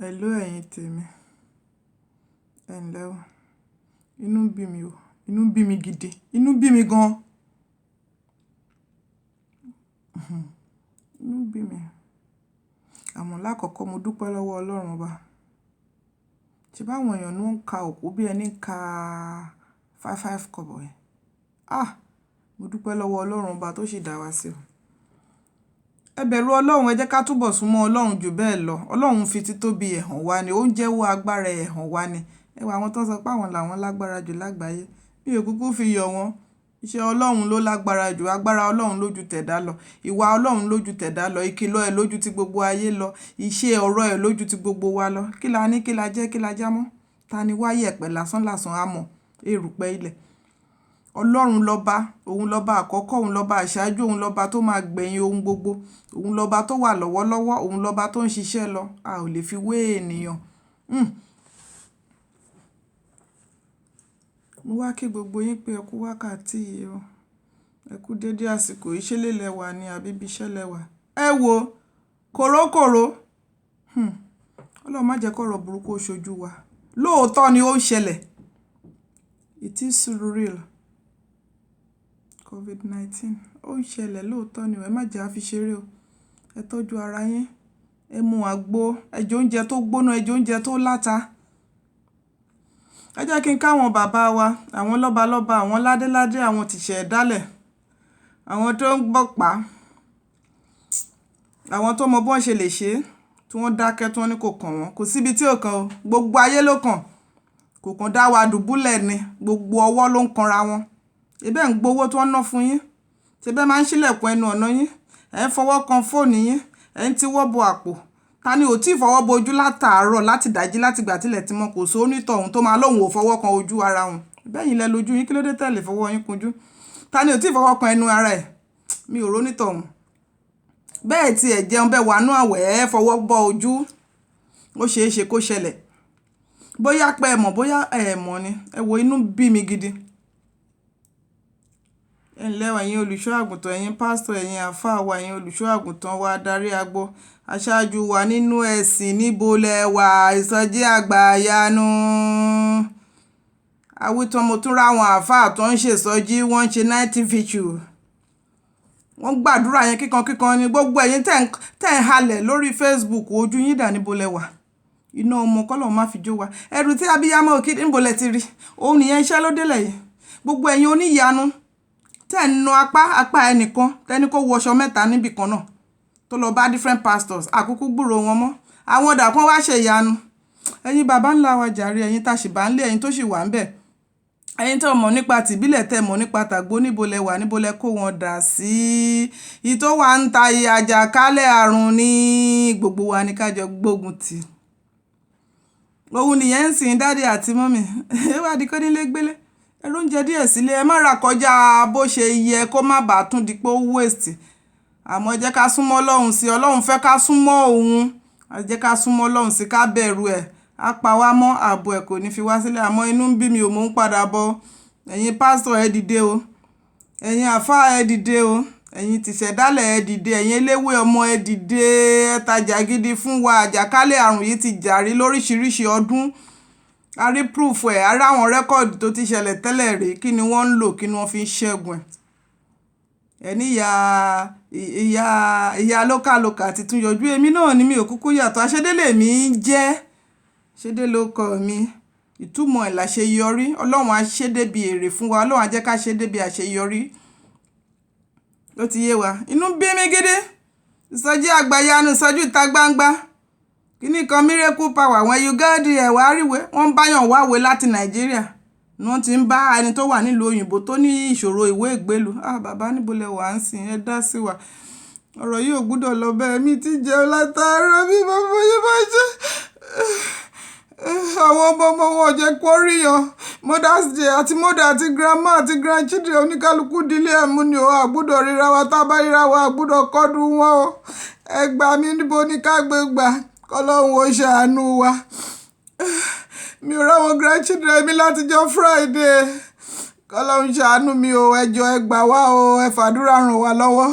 Hello ẹ̀yin tèmi. Ẹ ǹlẹ́ o. Inú ń bí mi o. Inú ń bí mi gidi. Inú ń bí mi gan. Inú ń bí mi. Àmọ́ lákọ̀ọ́kọ́ mo dúpẹ́ lọ́wọ́ Ọlọ́run Ọba. Ṣé báwọn èèyàn ló ń ka òkú bí ẹni ka 5 kọ́bọ̀ ẹ̀. Mo dúpẹ́ lọ́wọ́ Ọlọ́run Ọba tó sì dá wa sí o. Ẹ bẹ̀rù Ọlọ́run, ẹ jẹ́ ká túbọ̀ súnmọ́ Ọlọ́run jù bẹ́ẹ̀ lọ. Ọlọ́run fi títóbi ẹ̀ hàn wá ni, ó ń jẹ́wọ́ agbára ẹ̀ hàn wá ni. Ẹ wo àwọn tó ń sọ pé àwọn làwọn lágbára jù lágbàáyé. Mi ò kúkú fi yọ̀ wọ́n. Iṣẹ́ Ọlọ́run ló lágbára jù, agbára Ọlọ́run ló ju tẹ̀dá lọ, ìwà Ọlọ́run ló ju tẹ̀dá lọ, ìkìlọ̀ ẹ̀ ló ju ti gbogbo ayé lọ, iṣẹ́ ọ̀rọ̀ ẹ̀ ló ju ti gbogbo wa lọ. Kí la ní, kí la jẹ́, kí la jámọ́? Ta ni wá yẹ̀pẹ̀ lásán lásán amọ̀, erùpẹ̀ ilẹ̀. Ọlọ́run lọ́ba, òun lọ́ba àkọ́kọ́, òun lọ́ba àṣáájú, òun lọ́ba tó máa gbẹ̀yìn ohun gbogbo, òun lọ́ba tó wà lọ́wọ́lọ́wọ́, òun lọ́ba tó ń ṣiṣẹ́ lọ. A ò lè fi wé ènìyàn. Mo wá kí gbogbo yín pé ẹ kú wákàtí yìí o. Ẹ kú dédé àsìkò ìṣẹ̀lẹ̀ lẹ́wà ni àbí ibi iṣẹ́ lẹ́wà. Ẹ wo kòrókòró. Ọlọ́run má jẹ́ kọ́rọ̀ burúkú ó ṣojú wa. Lóòótọ́ ni ó ń ṣẹlẹ̀. It is real. COVID-19 ó ń ṣẹlẹ̀ lóòótọ́ ni o. Ẹ má jẹ́ a fi ṣeré o. Ẹ tọ́jú ara yín. Ẹ mu àgbo. Ẹ jẹ oúnjẹ tó gbóná, ẹ jẹ oúnjẹ tó láta. Ẹ jẹ́ kí n káwọn bàbá wa, àwọn lọ́balọ́ba, àwọn ládéládé, àwọn tìṣẹ̀ dálẹ̀, àwọn tó ń gbọ́pá, àwọn tó mọ bọ́n ṣe lè ṣe, tí wọ́n dákẹ́ tí wọ́n ní kò kàn wọ́n. Kò síbi tí ò kàn o. Gbogbo ayé ló kàn. Kò kàn dá wa dùbúlẹ̀ ni. Gbogbo ọwọ́ ló ń kanra wọn. Ẹ̀bẹ̀ ń gbowó tí wọ́n ná fún yín. Ṣé bẹ́ẹ̀ máa ń ṣílẹ̀kùn ẹnu ọ̀nà yín? Ẹ ń fọwọ́ kan fóònù yín. Ẹ ń tiwọ́ bọ àpò. Ta ni ò tí ì fọwọ́ bo ojú látàárọ̀ láti dájí láti gbà tílẹ̀ tí mọ́ kò sí onítọ̀hún tó máa lóhùn ò fọwọ́ kan ojú ara wọn. Bẹ́yìn lẹ lójú yín, kí ló dé tẹ̀lé fọwọ́ yín kunjú? Ta ni ò tí ì fọwọ́ kan ẹnu ara ẹ̀? Mi ò rónítọ̀hún. Bẹ́ẹ̀ tí ẹ̀ jẹun bẹ́ẹ̀ wà nú àwẹ̀ ẹ fọwọ́ bọ ojú. Ó ṣeé ṣe kó ṣẹlẹ̀. Bóyá pé ẹ mọ̀, bóyá ẹ mọ̀ ni. Ẹ wo inú bí mi gidi. Ẹ ǹlẹ́ o ẹ̀yin olùṣọ́ àgùntàn, ẹ̀yin pásítọ̀, ẹ̀yin àlfáà wa, ẹ̀yin olùṣọ́ àgùntàn wa, adarí agbo, aṣáájú wa nínú ẹ̀sìn, níbo lẹ wà? Ìsọjí àgbàyanu. Àwítán mo tún ráwọn àlfáà tó ń ṣèsọjí, wọ́n ń ṣe night vigil. Wọ́n gbàdúrà yẹn kíkankíkan ni. Gbogbo ẹ̀yin tẹ́ ń halẹ̀ lórí Facebook, ojú yín dà níbo lẹ wà? Iná ọmọ kọ́lọ́run má fi jó wa. Ẹ̀rù tí abiyamọ òkè níbo lẹ ti rí? Òun nìyẹn iṣẹ́ ló délẹ̀ yìí. Gbogbo ẹ̀yin oníyanu tẹ́ ń nu apá ẹnìkan, tẹ́ni kó wọṣọ mẹ́ta níbì kan náà tó lọ bá different pastors, àkúkú gbúrò wọn mọ́. Àwọn ọ̀dà kan wá ṣe ìyanu. Ẹ̀yin bàbá ńlá wa jàre, ẹ̀yin tá ṣì bá ń lé, ẹ̀yin tó ṣì wà ń bẹ̀. Ẹ̀yin tó mọ̀ nípa tìbílẹ̀, tẹ́ mọ̀ nípa tàgbó, níbo lẹ wà, níbo lẹ kó wọn dà sí. Ìtó wà ń ta àjàkálẹ̀ àrùn ní gbogbo wa ní kájọ gbógun tì. Òun nìyẹn ń sìn dádì àti mọ́mì. Ẹ wá di kó nílé gbélé. Ẹ róúnjẹ díẹ̀ sílé, ẹ má ra kọjá bó ṣe yẹ kó má bàa tún di pé ó waste. Àmọ́ ẹ jẹ́ ká súnmọ́ Ọlọ́run sí. Ọlọ́run fẹ́ ká súnmọ́ òun. Ẹ jẹ́ ká súnmọ́ Ọlọ́run sí, ká bẹ̀rù ẹ̀. Á pa wá mọ́, ààbò ẹ̀ kò ní fi wá sílẹ̀. Àmọ́ inú ń bí mi ò mò ń padà bọ̀. Ẹ̀yin pásítọ̀ ẹ dìde o. Ẹ̀yin àlfáà ẹ dìde o. Ẹ̀yin tìṣẹ̀dálẹ̀ ẹ dìde. Ẹ̀yin eléwé ọmọ ẹ dìde. Ẹ tajà gidi fún wa. Àjàkálẹ̀ àrùn yìí ti jàrí lóríṣiríṣi ọdún. A rí proof ẹ̀, a rí àwọn rẹ́kọ̀dì tó ti ṣẹlẹ̀ tẹ́lẹ̀ rí. Kí ni wọ́n ń lò, kí ni wọ́n fi ń ṣẹ́gun ẹ̀. Ẹni ìyá lókàlókà ti tún yọjú. Èmi náà ni mi ò kúkú yàtọ̀. Aṣédélé mi jẹ́. Ṣédé ló kọ mi. Ìtumọ̀ ẹ̀ làṣeyọrí. Ọlọ́run á ṣe débi èrè fún wa. Ọlọ́run á jẹ́ ká ṣe débi àṣeyọrí. Ó ti yé wa. Inú bí mi gidi. Ìsọjí àgbàyanu, ìsọjí ìta gbangba. KINI kan miracle power. When you get there, wà á ríwé. Wọ́n ń báyàn wáwé láti Nàìjíríà. Wọ́n ti ń bá ẹni tó wà nílùú òyìnbó tó ní ìṣòro ìwé ìgbélú. Bàbá níbo lẹ wà ń sìn? Ẹ dá sí wa. Ọ̀rọ̀ yìí ò gbúdọ̀ lọ bẹ́ẹ̀. Mi ti jẹun látàárọ̀ bí bàbá yẹn bá jẹ́. Àwọn ọmọ wọn ò jẹ́ kó ríyan. Mother's Day àti mother àti grandma àti grandchildren oníkálukú dílé ẹ̀mú ni o. Àgbúdọ̀ ríra wa, tá bá ríra wa àgbúdọ̀ kọ́dún wọn o. Ẹ gbà mí níbo ní ká gbé gbà. Kọ́lọ́run ó ṣàánú wa. Mi ò ráwọn grandchildren mi látijọ́ Friday. Kọ́lọ́run ṣàánú mi o. Ẹ jọ̀ọ́ ẹ gbà wá o. Ẹ fàdúrà ràn wá lọ́wọ́.